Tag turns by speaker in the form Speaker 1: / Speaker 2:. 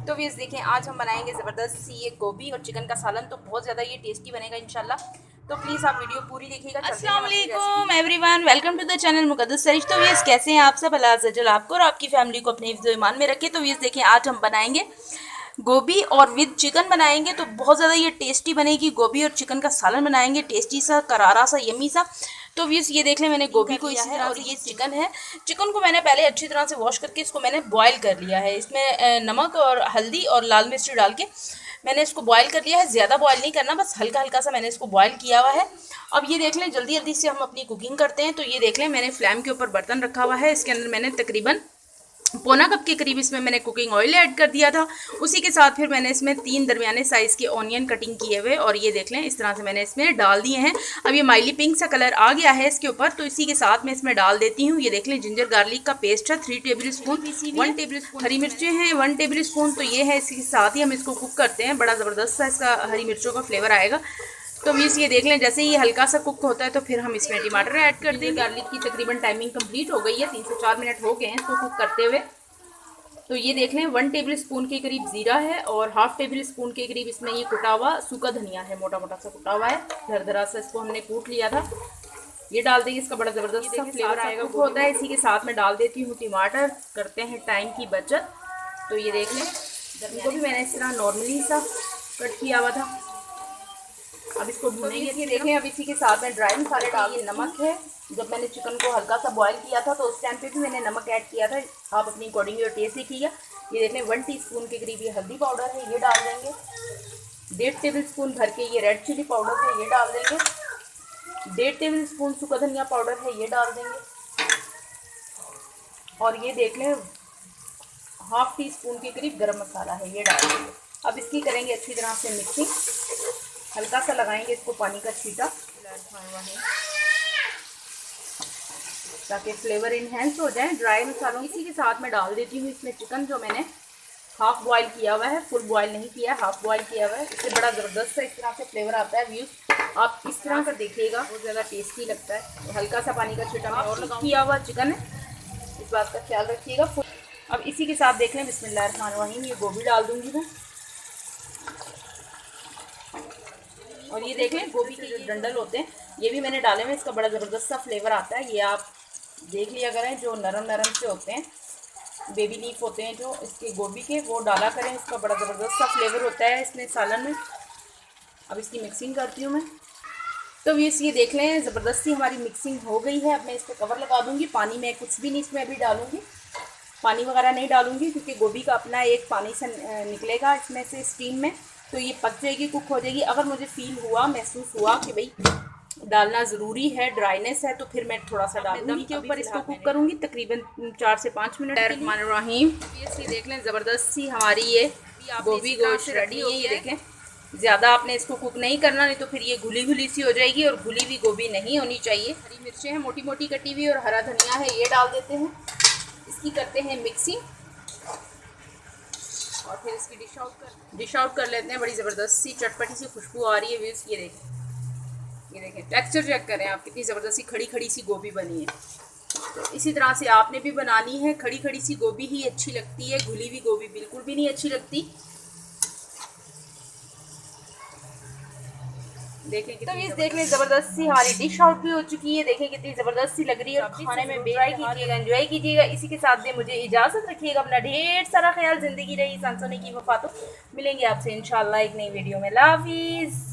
Speaker 1: तो व्यूअर्स देखें, आज हम बनाएंगे ज़बरदस्त सी ये गोभी और चिकन का सालन। तो बहुत ज़्यादा ये टेस्टी बनेगा इंशाल्लाह। तो प्लीज़ आप वीडियो पूरी देखिएगा। अस्सलाम वालेकुम everyone, welcome to the channel Muqaddas Sarish. तो व्यूअर्स कैसे हैं आप सब? अल्लाह अज़्ज़ा वजल आपको और आपकी फैमिली को अपने हिफ्ज़-ओ ईमान में रखे। तो व्यूअर्स देखें, आज हम बनाएंगे गोभी और विद चिकन बनाएंगे। तो बहुत ज़्यादा ये टेस्टी बनेगी। गोभी और चिकन का सालन बनाएंगे, टेस्टी सा, करारा सा, यमी सा। तो व्यूअर्स ये देख लें, मैंने गोभी को इसी तरह और ये चिकन है। चिकन को मैंने पहले अच्छी तरह से वॉश करके इसको मैंने बॉयल कर लिया है। इसमें नमक और हल्दी और लाल मिर्ची डाल के मैंने इसको बॉयल कर लिया है। ज़्यादा बॉयल नहीं करना, बस हल्का हल्का सा मैंने इसको बॉयल किया हुआ है। अब ये देख लें, जल्दी जल्दी से हम अपनी कुकिंग करते हैं। तो ये देख लें, मैंने फ्लेम के ऊपर बर्तन रखा हुआ है। इसके अंदर मैंने तकरीबन पौना कप के करीब इसमें मैंने कुकिंग ऑयल ऐड कर दिया था। उसी के साथ फिर मैंने इसमें 3 दरमियाने साइज़ के ऑनियन कटिंग किए हुए और ये देख लें इस तरह से मैंने इसमें डाल दिए हैं। अब ये माइली पिंक सा कलर आ गया है इसके ऊपर, तो इसी के साथ मैं इसमें डाल देती हूँ। ये देख लें, जिंजर गार्लिक का पेस्ट है 3 टेबल स्पून, 1 टेबल स्पून हरी मिर्चें हैं 1 टेबल स्पून। तो ये है, इसके साथ ही हम इसको कुक करते हैं। बड़ा ज़बरदस्त सा इसका हरी मिर्चों का फ्लेवर आएगा। तो मीस ये देख लें, जैसे ही हल्का सा कुक होता है तो फिर हम इसमें टमाटर ऐड कर दें। गार्लिक की तकरीबन टाइमिंग कंप्लीट हो गई है, 3 से 4 मिनट हो गए हैं इसको कुक करते हुए। तो ये देख लें, 1 टेबल स्पून के करीब ज़ीरा है और हाफ टेबल स्पून के करीब इसमें ये कुटा हुआ सूखा धनिया है, मोटा मोटा सा कुटा हुआ है। धरधरा सा इसको हमने कूट लिया था। ये डाल देंगे, इसका बड़ा ज़बरदस्त सा फ्लेवर आएगा, कुक होता है। इसी के साथ में डाल देती हूँ टमाटर, करते हैं टाइम की बचत। तो ये देख लें, इनको भी मैंने इस तरह नॉर्मली सा कट किया हुआ था। अब इसको भूनेंगे। ये देखें, अब इसी के साथ में ड्राई मसाले डाल, ये नमक है। जब मैंने चिकन को हल्का सा बॉयल किया था तो उस टाइम पे भी मैंने नमक ऐड किया था। आप अपनी अकॉर्डिंग और टेस्ट देखिएगा। ये देख लें, 1 टीस्पून के करीब ये हल्दी पाउडर है, ये डाल देंगे। 1.5 टेबल स्पून भर के ये रेड चिली पाउडर है, ये डाल देंगे। 1.5 टेबल स्पून सूखा धनिया पाउडर है, ये डाल देंगे। और ये देख लें, हाफ टी स्पून के करीब गरम मसाला है, ये डाल देंगे। अब इसकी करेंगे अच्छी तरह से मिक्सिंग। हल्का सा लगाएंगे इसको पानी का छींटा ताकि फ्लेवर इन्हेंस हो जाए ड्राई मसालों। इसी के साथ मैं डाल देती हूँ इसमें चिकन, जो मैंने हाफ बॉयल किया हुआ है, फुल बॉयल नहीं किया है, हाफ बॉयल किया हुआ है। इससे बड़ा ज़बरदस्त सा इस तरह से फ्लेवर आता है। व्यूज़ आप इस तरह का देखिएगा, बहुत ज़्यादा टेस्टी लगता है। हल्का सा पानी का छींटा और किया हुआ चिकन है, इस बात का ख्याल रखिएगा। अब इसी के साथ देख लें, बिस्मिल्लाहिर्रहमानिर्रहीम, ये गोभी डाल दूँगी मैं। और ये देख लें, गोभी के जो डंडल होते हैं ये भी मैंने डाले हुए, इसका बड़ा ज़बरदस्त सा फ्लेवर आता है। ये आप देख लिया करें, जो नरम नरम से होते हैं, बेबी लीफ होते हैं जो इसके गोभी के, वो डाला करें। इसका बड़ा ज़बरदस्त सा फ्लेवर होता है इसमें सालन में। अब इसकी मिक्सिंग करती हूँ मैं। तो ये देख लें, ज़बरदस्त सी हमारी मिक्सिंग हो गई है। अब मैं इस पर कवर लगा दूँगी। पानी में कुछ भी नहीं इसमें अभी डालूँगी, पानी वगैरह नहीं डालूँगी, क्योंकि गोभी का अपना एक पानी से निकलेगा इसमें से स्टीम में, तो ये पक जाएगी, कुक हो जाएगी। अगर मुझे फील हुआ, महसूस हुआ कि भाई डालना ज़रूरी है, ड्राइनेस है, तो फिर मैं थोड़ा सा डालूंगी के ऊपर इसको कुक करूँगी तकरीबन 4 से 5 मिनट। रहमानिर्रहीम, ये देख लें, ज़बरदस्त सी हमारी ये गोभी गोश्त रेडी है। ये देखें, ज़्यादा आपने इसको कुक नहीं करना, नहीं तो फिर ये घुली घुली सी हो जाएगी और घुली हुई गोभी नहीं होनी चाहिए। हरी मिर्चें हैं मोटी मोटी कटी हुई और हरा धनिया है, ये डाल देते हैं। इसकी करते हैं मिक्सिंग और फिर इसकी डिश आउट कर लेते हैं। बड़ी ज़बरदस्त सी चटपटी सी खुशबू आ रही है। व्यूज़ ये देखें, टेक्सचर चेक करें आप, कितनी ज़बरदस्त सी खड़ी खड़ी सी गोभी बनी है। तो इसी तरह से आपने भी बनानी है। खड़ी खड़ी सी गोभी ही अच्छी लगती है, घुली हुई गोभी बिल्कुल भी नहीं अच्छी लगती। देखें, तो इस देख लें, ज़बरदस्त सी हमारी डिश आउट भी हो चुकी है। देखें कितनी ज़बरदस्त सी लग रही है और खाने में ट्राई कीजिएगा, एंजॉय कीजिएगा। इसी के साथ में मुझे इजाज़त रखिएगा। अपना ढेर सारा ख्याल, ज़िंदगी रही सांसों की वफा। तो मिलेंगे आपसे इंशाल्लाह एक नई वीडियो में। अल्लाह हाफिज़।